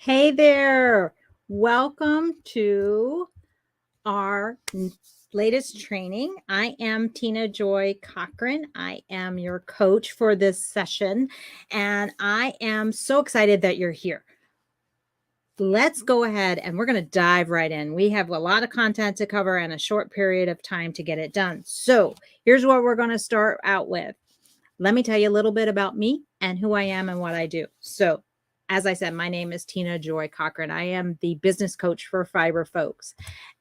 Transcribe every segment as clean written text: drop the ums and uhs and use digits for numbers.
Hey there. Welcome to our latest training. I am Joy Cochran. I am your coach for this session, and I am so excited that you're here. Let's go ahead and we're going to dive right in. We have a lot of content to cover and a short period of time to get it done. So here's what we're going to start out with. Let me tell you a little bit about me and who I am and what I do. So as I said, my name is Joy Cochran. I am the business coach for fiber folks,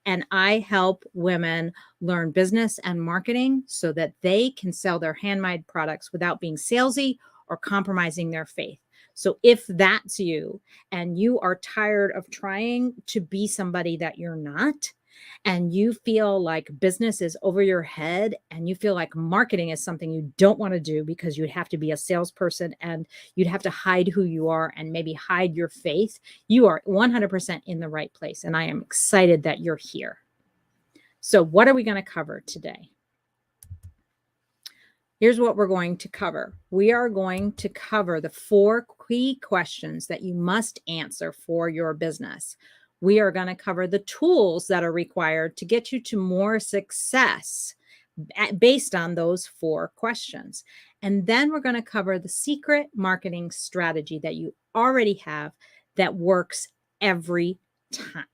and I help women learn business and marketing so that they can sell their handmade products without being salesy or compromising their faith. So if that's you and you are tired of trying to be somebody that you're not, and you feel like business is over your head and you feel like marketing is something you don't want to do because you'd have to be a salesperson and you'd have to hide who you are and maybe hide your faith, you are 100% in the right place. And I am excited that you're here. So what are we going to cover today? Here's what we're going to cover. We are going to cover the 4 key questions that you must answer for your business. We are going to cover the tools that are required to get you to more success based on those 4 questions. And then we're going to cover the secret marketing strategy that you already have that works every time.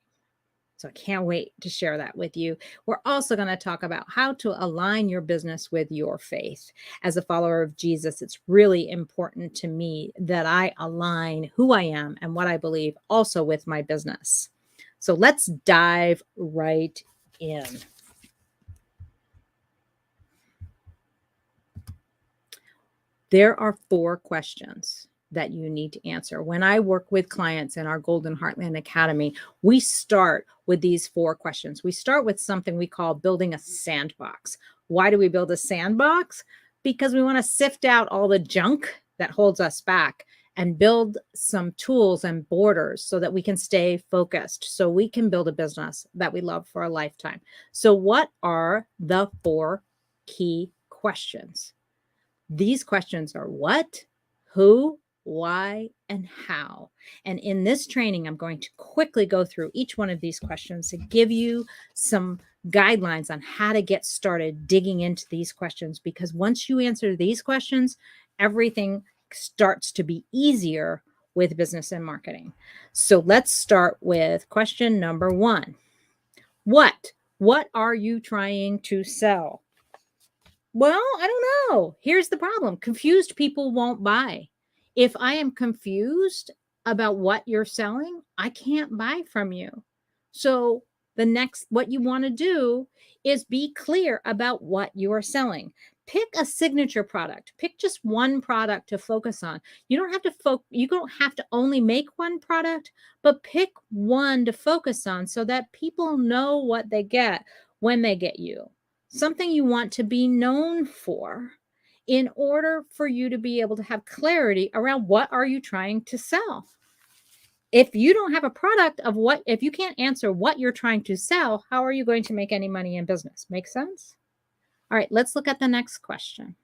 So I can't wait to share that with you. We're also going to talk about how to align your business with your faith. As a follower of Jesus, it's really important to me that I align who I am and what I believe also with my business. So let's dive right in. There are 4 questions that you need to answer. When I work with clients in our Golden Heartland Academy, we start with these 4 questions. We start with something we call building a sandbox. Why do we build a sandbox? Because we want to sift out all the junk that holds us back and build some tools and borders so that we can stay focused, so we can build a business that we love for a lifetime. So what are the 4 key questions? These questions are what, who, why, and how. And in this training, I'm going to quickly go through each one of these questions to give you some guidelines on how to get started digging into these questions, because once you answer these questions, everything starts to be easier with business and marketing. So let's start with question number 1. What are you trying to sell? Well, I don't know. Here's the problem. Confused people won't buy. If I am confused about what you're selling, I can't buy from you. So what you want to do is be clear about what you are selling. Pick a signature product. Pick just one product to focus on. You don't have to only make one product, but pick one to focus on so that people know what they get when they get you. Something you want to be known for in order for you to be able to have clarity around what are you trying to sell. If you don't have a product if you can't answer what you're trying to sell, how are you going to make any money in business? Make sense? All right, let's look at the next question.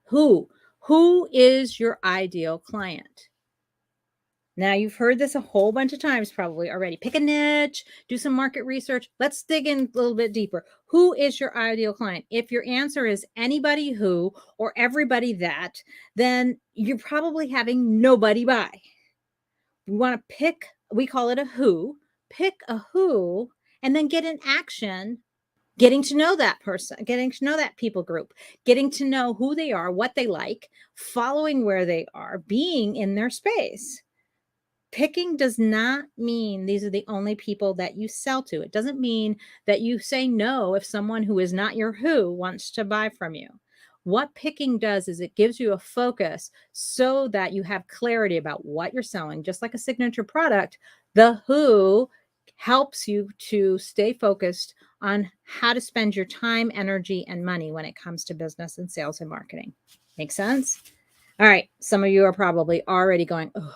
Who is your ideal client? Now, you've heard this a whole bunch of times probably already. Pick a niche, do some market research. Let's dig in a little bit deeper. Who is your ideal client? If your answer is anybody who or everybody that, then you're probably having nobody buy. We want to pick, we call it a who, pick a who, and then get in action, getting to know that person, getting to know that people group, getting to know who they are, what they like, following where they are, being in their space. Picking does not mean these are the only people that you sell to. It doesn't mean that you say no if someone who is not your who wants to buy from you. What picking does is it gives you a focus so that you have clarity about what you're selling. Just like a signature product, the who helps you to stay focused on how to spend your time, energy, and money when it comes to business and sales and marketing. Make sense? All right. Some of you are probably already going, oh,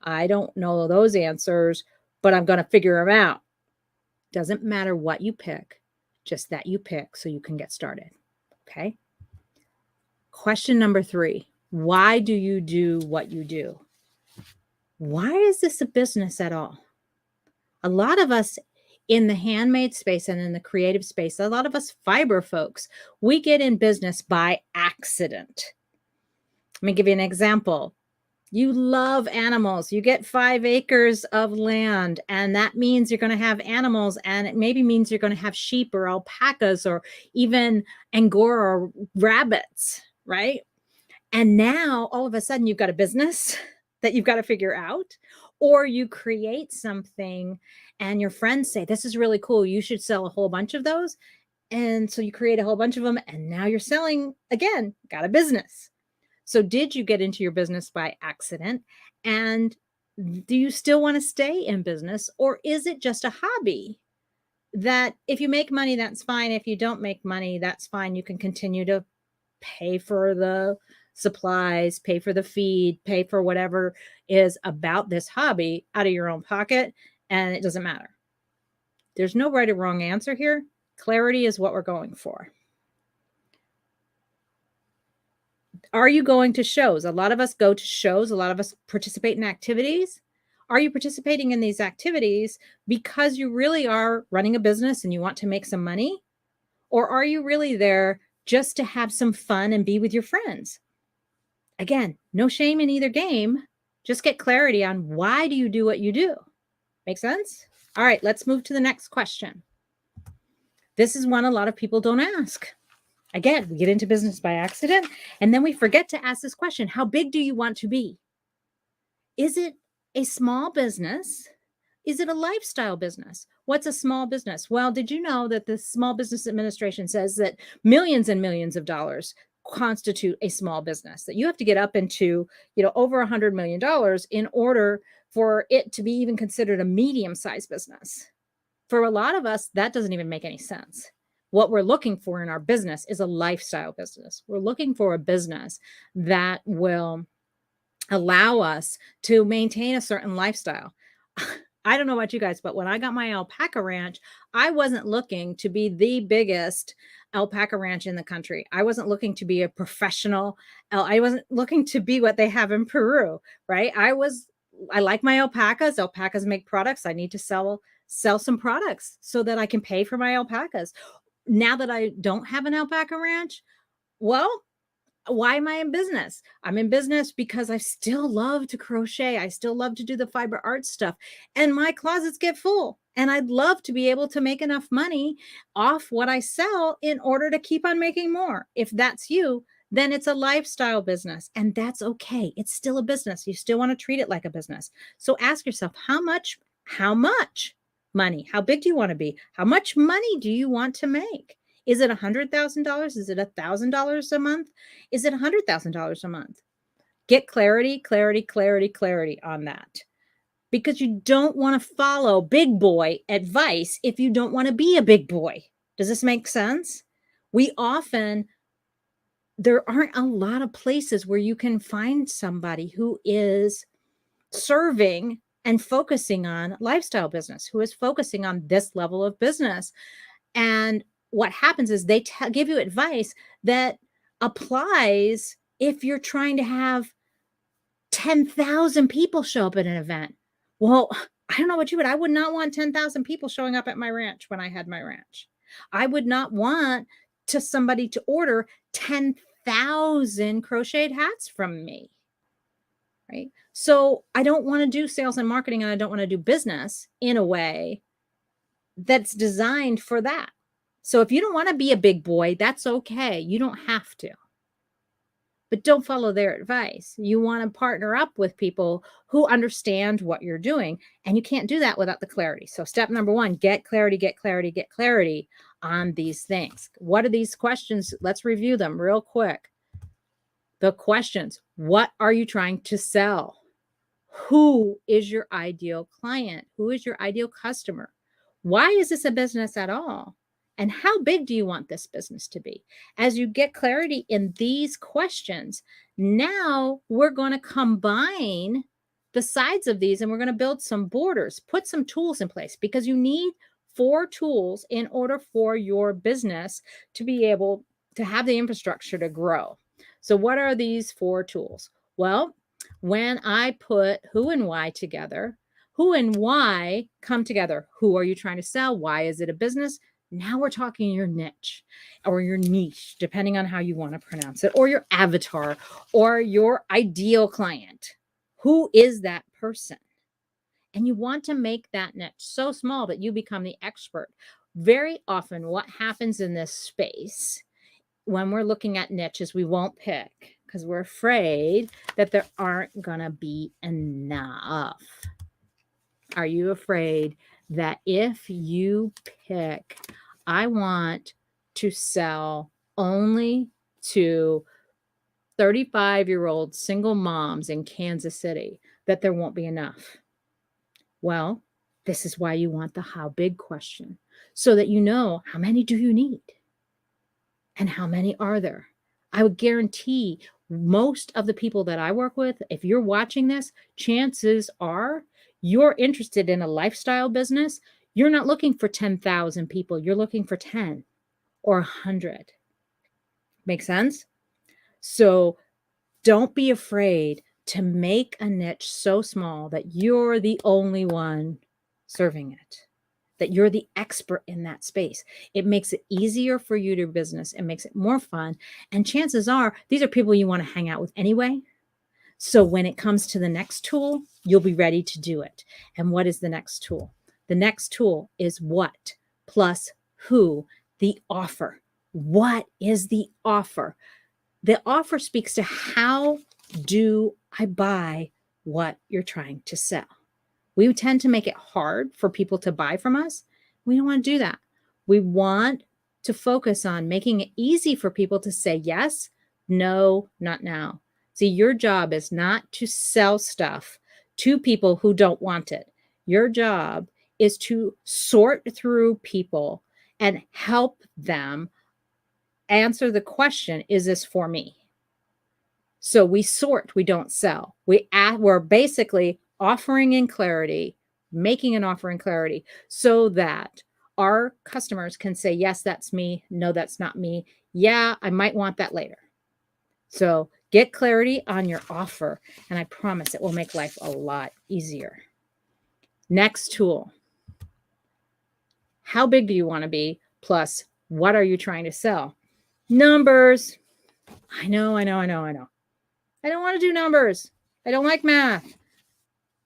I don't know those answers, but I'm going to figure them out. Doesn't matter what you pick, just that you pick so you can get started. Okay. Question number 3. Why do you do what you do? Why is this a business at all? A lot of us in the handmade space and in the creative space, a lot of us fiber folks, we get in business by accident. Let me give you an example. You love animals. You get 5 acres of land, and that means you're going to have animals, and it maybe means you're going to have sheep or alpacas or even Angora or rabbits, right? And now all of a sudden you've got a business that you've got to figure out, or you create something and your friends say, this is really cool. You should sell a whole bunch of those. And so you create a whole bunch of them, and now you're selling again, got a business. So did you get into your business by accident? And do you still want to stay in business, or is it just a hobby that if you make money, that's fine. If you don't make money, that's fine. You can continue to pay for the supplies, pay for the feed, pay for whatever is about this hobby out of your own pocket, and it doesn't matter. There's no right or wrong answer here. Clarity is what we're going for. Are you going to shows? A lot of us go to shows. A lot of us participate in activities. Are you participating in these activities because you really are running a business and you want to make some money? Or are you really there just to have some fun and be with your friends? Again, no shame in either game. Just get clarity on why do you do what you do. Make sense? All right, let's move to the next question. This is one a lot of people don't ask. Again, we get into business by accident, and then we forget to ask this question. How big do you want to be? Is it a small business? Is it a lifestyle business? What's a small business? Well, did you know that the Small Business Administration says that millions and millions of dollars constitute a small business, that you have to get up into, over $100 million in order for it to be even considered a medium-sized business. For a lot of us, that doesn't even make any sense. What we're looking for in our business is a lifestyle business. We're looking for a business that will allow us to maintain a certain lifestyle. I don't know about you guys, but when I got my alpaca ranch, I wasn't looking to be the biggest alpaca ranch in the country. I wasn't looking to be a professional. I wasn't looking to be what they have in Peru, right? I like my alpacas. Alpacas make products. I need to sell some products so that I can pay for my alpacas. Now that I don't have an alpaca ranch, well, why am I in business? I'm in business because I still love to crochet. I still love to do the fiber art stuff, and my closets get full. And I'd love to be able to make enough money off what I sell in order to keep on making more. If that's you, then it's a lifestyle business, and that's okay. It's still a business. You still want to treat it like a business. So ask yourself, how much money? How big do you want to be? How much money do you want to make? Is it $100,000? Is it $1,000 a month? Is it $100,000 a month? Get clarity on that, because you don't want to follow big boy advice if you don't want to be a big boy. Does this make sense? There aren't a lot of places where you can find somebody who is serving and focusing on lifestyle business, who is focusing on this level of business. And what happens is they give you advice that applies if you're trying to have 10,000 people show up at an event. Well, I don't know about you, but I would not want 10,000 people showing up at my ranch when I had my ranch. I would not want somebody to order 10,000 crocheted hats from me. Right? So I don't want to do sales and marketing, and I don't want to do business in a way that's designed for that. So if you don't want to be a big boy, that's okay. You don't have to. But don't follow their advice. You want to partner up with people who understand what you're doing, and you can't do that without the clarity. So step number 1, get clarity on these things. What are these questions? Let's review them real quick. The questions: what are you trying to sell? Who is your ideal client? Who is your ideal customer? Why is this a business at all? And how big do you want this business to be? As you get clarity in these questions, now we're going to combine the sides of these, and we're going to build some borders, put some tools in place, because you need 4 tools in order for your business to be able to have the infrastructure to grow. So what are these 4 tools? Well, When I put who and why together, who and why come together. Who are you trying to sell? Why is it a business? Now we're talking your niche or your niche, depending on how you want to pronounce it, or your avatar or your ideal client. Who is that person? And you want to make that niche so small that you become the expert. Very often, what happens in this space when we're looking at niches, we won't pick because we're afraid that there aren't going to be enough. Are you afraid that if you pick, I want to sell only to 35-year-old single moms in Kansas City, that there won't be enough? Well, this is why you want the how big question, so that you know how many do you need and how many are there. I would guarantee most of the people that I work with, if you're watching this, chances are you're interested in a lifestyle business. You're not looking for 10,000 people. You're looking for 10 or 100. Make sense? So don't be afraid to make a niche so small that you're the only one serving it, that you're the expert in that space. It makes it easier for you to do business. It makes it more fun. And chances are these are people you want to hang out with anyway. So when it comes to the next tool, you'll be ready to do it. And what is the next tool? The next tool is what plus who, the offer. What is the offer? The offer speaks to how do I buy what you're trying to sell. We tend to make it hard for people to buy from us. We don't want to do that. We want to focus on making it easy for people to say yes, no, not now. See, your job is not to sell stuff to people who don't want it. Your job is to sort through people and help them answer the question, is this for me? So we sort, we don't sell. We're basically offering in clarity, making an offer in clarity so that our customers can say, yes, that's me. No, that's not me. Yeah, I might want that later. So get clarity on your offer, and I promise it will make life a lot easier. Next tool. How big do you want to be? Plus, what are you trying to sell? Numbers. I know. I don't want to do numbers. I don't like math.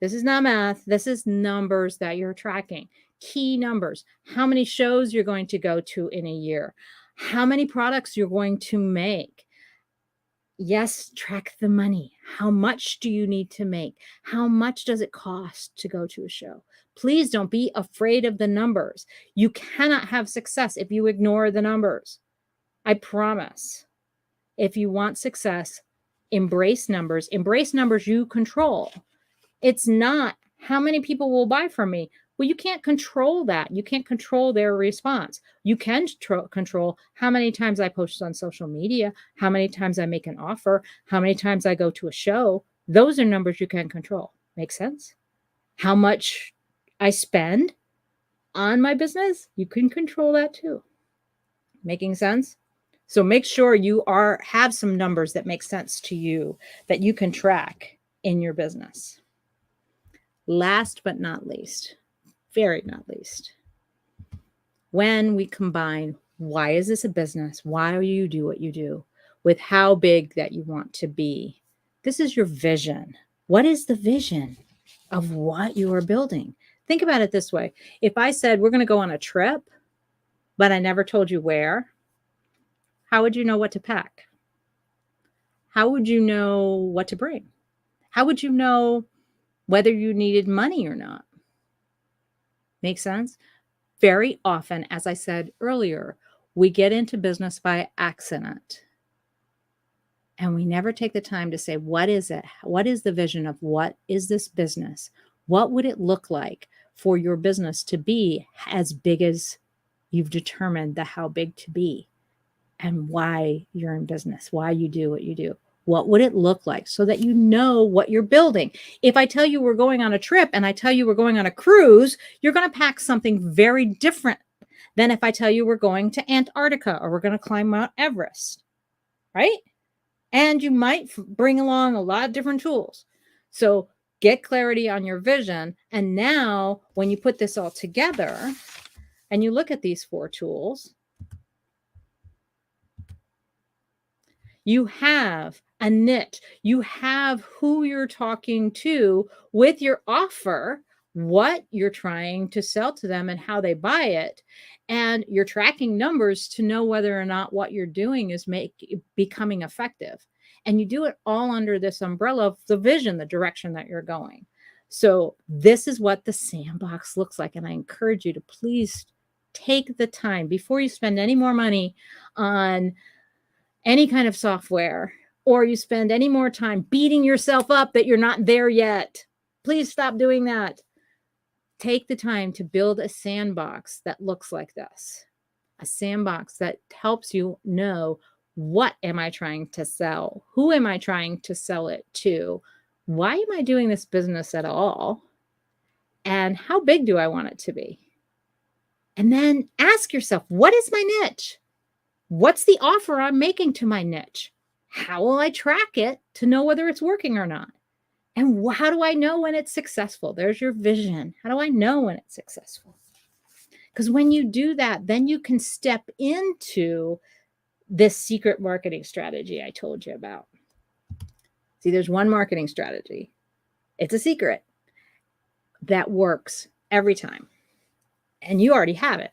This is not math. This is numbers that you're tracking. Key numbers. How many shows you're going to go to in a year. How many products you're going to make. Yes, track the money. How much do you need to make? How much does it cost to go to a show? Please don't be afraid of the numbers. You cannot have success if you ignore the numbers. I promise. If you want success, embrace numbers you control. It's not how many people will buy from me. Well, you can't control that. You can't control their response. You can control how many times I post on social media, how many times I make an offer, how many times I go to a show. Those are numbers you can control. Make sense? How much I spend on my business, you can control that too. Making sense? So make sure you have some numbers that make sense to you that you can track in your business. Last but not least, very not least, when we combine why is this a business, why do you do what you do, with how big that you want to be, this is your vision. What is the vision of what you are building? Think about it this way. If I said we're going to go on a trip, but I never told you where, how would you know what to pack? How would you know what to bring? How would you know whether you needed money or not? Make sense? Very often, as I said earlier, we get into business by accident. And we never take the time to say, what is it? What is the vision of what is this business? What would it look like for your business to be as big as you've determined the how big to be, and why you're in business, why you do what you do? What would it look like so that you know what you're building? If I tell you we're going on a trip and I tell you we're going on a cruise, you're going to pack something very different than if I tell you we're going to Antarctica or we're going to climb Mount Everest, right? And you might bring along a lot of different tools. So get clarity on your vision. And now when you put this all together and you look at these 4 tools, you have a niche. You have who you're talking to with your offer, what you're trying to sell to them and how they buy it. And you're tracking numbers to know whether or not what you're doing is becoming effective. And you do it all under this umbrella of the vision, the direction that you're going. So this is what the Sandbox looks like. And I encourage you to please take the time before you spend any more money on any kind of software, or you spend any more time beating yourself up that you're not there yet. Please stop doing that. Take the time to build a sandbox that looks like this. A sandbox that helps you know, what am I trying to sell? Who am I trying to sell it to? Why am I doing this business at all? And how big do I want it to be? And then ask yourself, what is my niche? What's the offer I'm making to my niche? How will I track it to know whether it's working or not? And how do I know when it's successful? There's your vision. How do I know when it's successful? Because when you do that, then you can step into this secret marketing strategy I told you about. See, there's one marketing strategy. It's a secret that works every time. And you already have it.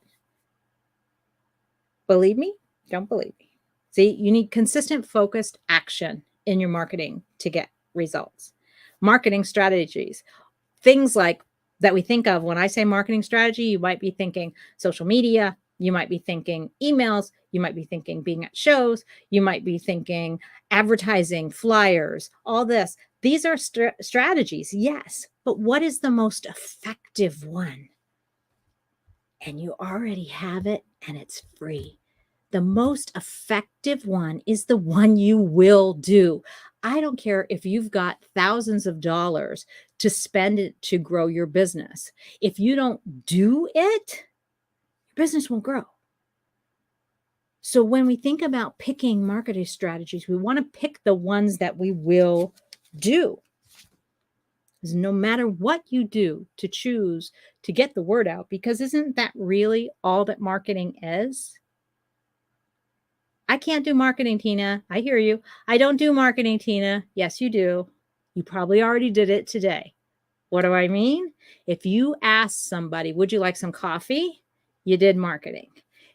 Believe me? Don't believe me. See, you need consistent, focused action in your marketing to get results. Marketing strategies, things like that we think of when I say marketing strategy, you might be thinking social media, you might be thinking emails, you might be thinking being at shows, you might be thinking advertising, flyers, all this. These are strategies, yes, but what is the most effective one? And you already have it, and it's free. The most effective one is the one you will do. I don't care if you've got thousands of dollars to spend it to grow your business. If you don't do it, your business won't grow. So when we think about picking marketing strategies, we want to pick the ones that we will do. Because no matter what you do to choose to get the word out, because isn't that really all that marketing is? I can't do marketing, Tina. I hear you. I don't do marketing, Tina. Yes, you do. You probably already did it today. What do I mean? If you ask somebody, would you like some coffee? You did marketing.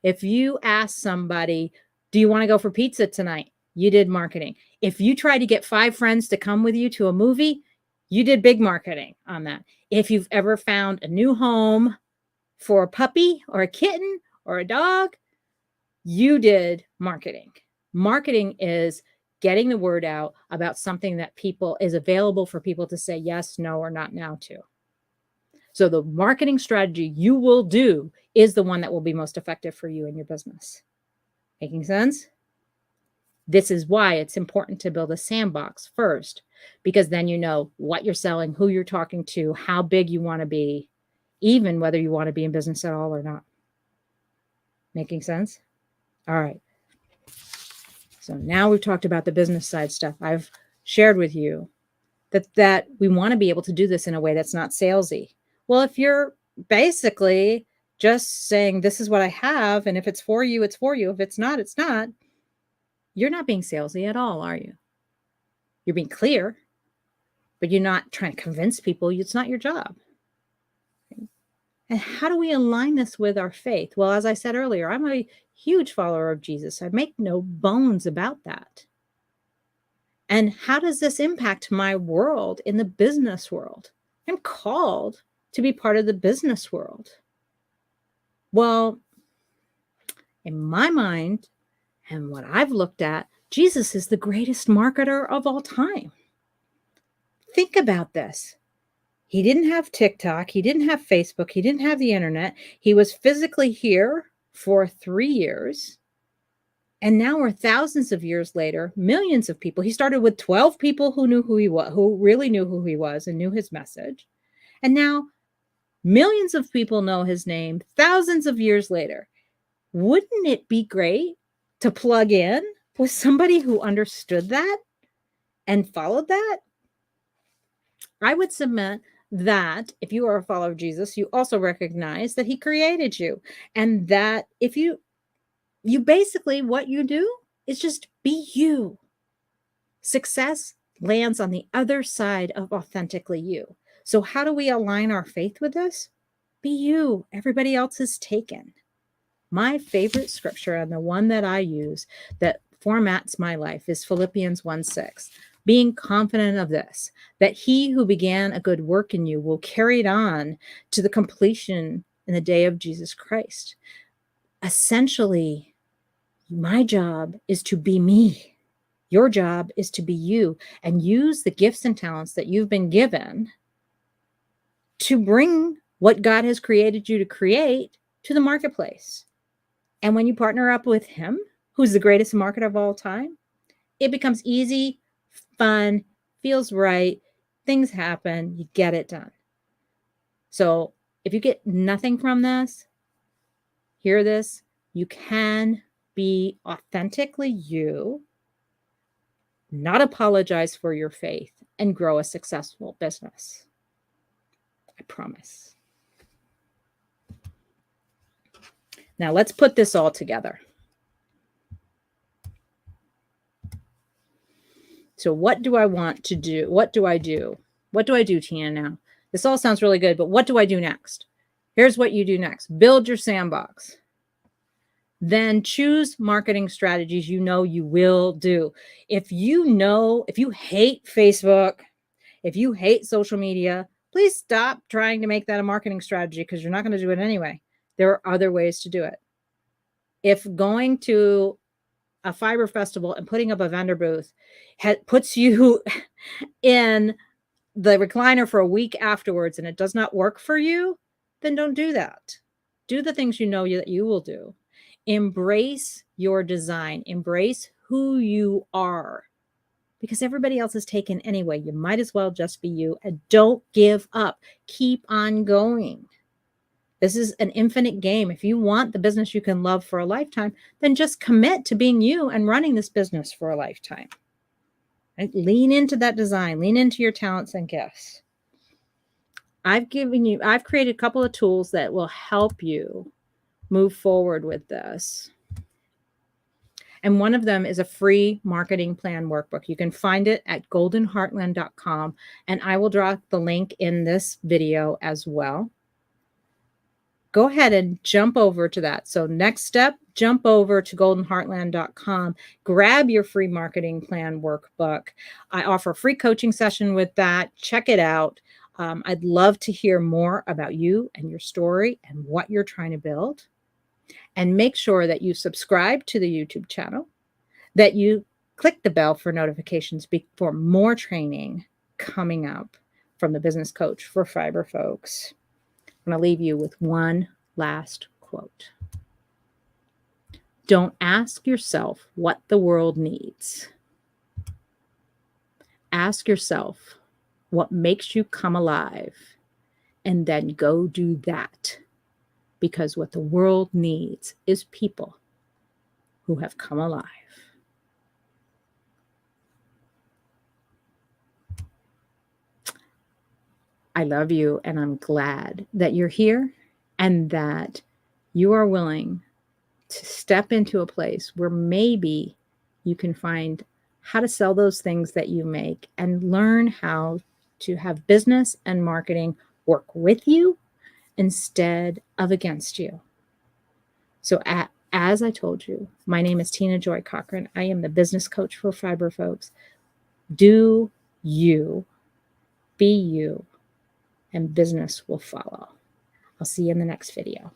If you ask somebody, do you want to go for pizza tonight? You did marketing. If you try to get 5 friends to come with you to a movie, you did big marketing on that. If you've ever found a new home for a puppy or a kitten or a dog, you did marketing. Marketing is getting the word out about something that is available for people to say yes, no, or not now to. So the marketing strategy you will do is the one that will be most effective for you and your business. Making sense? This is why it's important to build a sandbox first, because then you know what you're selling, who you're talking to, how big you want to be, even whether you want to be in business at all or not. Making sense? All right. So now we've talked about the business side stuff. I've shared with you that we want to be able to do this in a way that's not salesy. Well, if you're basically just saying, this is what I have, and if it's for you, it's for you. If it's not, it's not. You're not being salesy at all, are you? You're being clear, but you're not trying to convince people. It's not your job. And how do we align this with our faith? Well, as I said earlier, I'm a huge follower of Jesus. I make no bones about that. And how does this impact my world in the business world? I'm called to be part of the business world. Well, in my mind, and what I've looked at, Jesus is the greatest marketer of all time. Think about this. He didn't have TikTok. He didn't have Facebook. He didn't have the internet. He was physically here for 3 years. And now we're thousands of years later, millions of people. He started with 12 people who knew who he was, who really knew who he was and knew his message. And now millions of people know his name thousands of years later. Wouldn't it be great to plug in with somebody who understood that and followed that, I would submit that if you are a follower of Jesus, you also recognize that he created you, and that if you basically, what you do is just be you. Success lands on the other side of authentically you. So how do we align our faith with this? Be you. Everybody else is taken. My favorite scripture, and the one that I use that formats my life, is Philippians 1:6. Being confident of this, that he who began a good work in you will carry it on to the completion in the day of Jesus Christ. Essentially, my job is to be me. Your job is to be you, and use the gifts and talents that you've been given to bring what God has created you to create to the marketplace. And when you partner up with him, who's the greatest marketer of all time, it becomes easy, fun, feels right, things happen, you get it done. So if you get nothing from this, hear this, you can be authentically you, not apologize for your faith, and grow a successful business. I promise. Now let's put this all together. So what do I want to do? What do I do? What do I do, Tina, now? This all sounds really good, but what do I do next? Here's what you do next. Build your sandbox. Then choose marketing strategies you know you will do. If you hate Facebook, if you hate social media, please stop trying to make that a marketing strategy, because you're not going to do it anyway. There are other ways to do it. If going to a fiber festival and putting up a vendor booth puts you in the recliner for a week afterwards and it does not work for you, then don't do that. Do the things you know that you will do. Embrace your design. Embrace who you are, because everybody else is taken anyway. You might as well just be you, and don't give up. Keep on going. This is an infinite game. If you want the business you can love for a lifetime, then just commit to being you and running this business for a lifetime. Right? Lean into that design. Lean into your talents and gifts. I've created a couple of tools that will help you move forward with this. And one of them is a free marketing plan workbook. You can find it at goldenheartland.com, and I will drop the link in this video as well. Go ahead and jump over to that. So next step, jump over to goldenheartland.com, grab your free marketing plan workbook. I offer a free coaching session with that. Check it out. I'd love to hear more about you and your story and what you're trying to build. And make sure that you subscribe to the YouTube channel, that you click the bell for notifications for more training coming up from the Business Coach for Fiber Folks. I'm going to leave you with one last quote. Don't ask yourself what the world needs. Ask yourself what makes you come alive, and then go do that. Because what the world needs is people who have come alive. I love you, and I'm glad that you're here and that you are willing to step into a place where maybe you can find how to sell those things that you make and learn how to have business and marketing work with you instead of against you. So as I told you, my name is Tina Joy Cochran. I am the business coach for Fiber Folks. Do you, be you, and business will follow. I'll see you in the next video.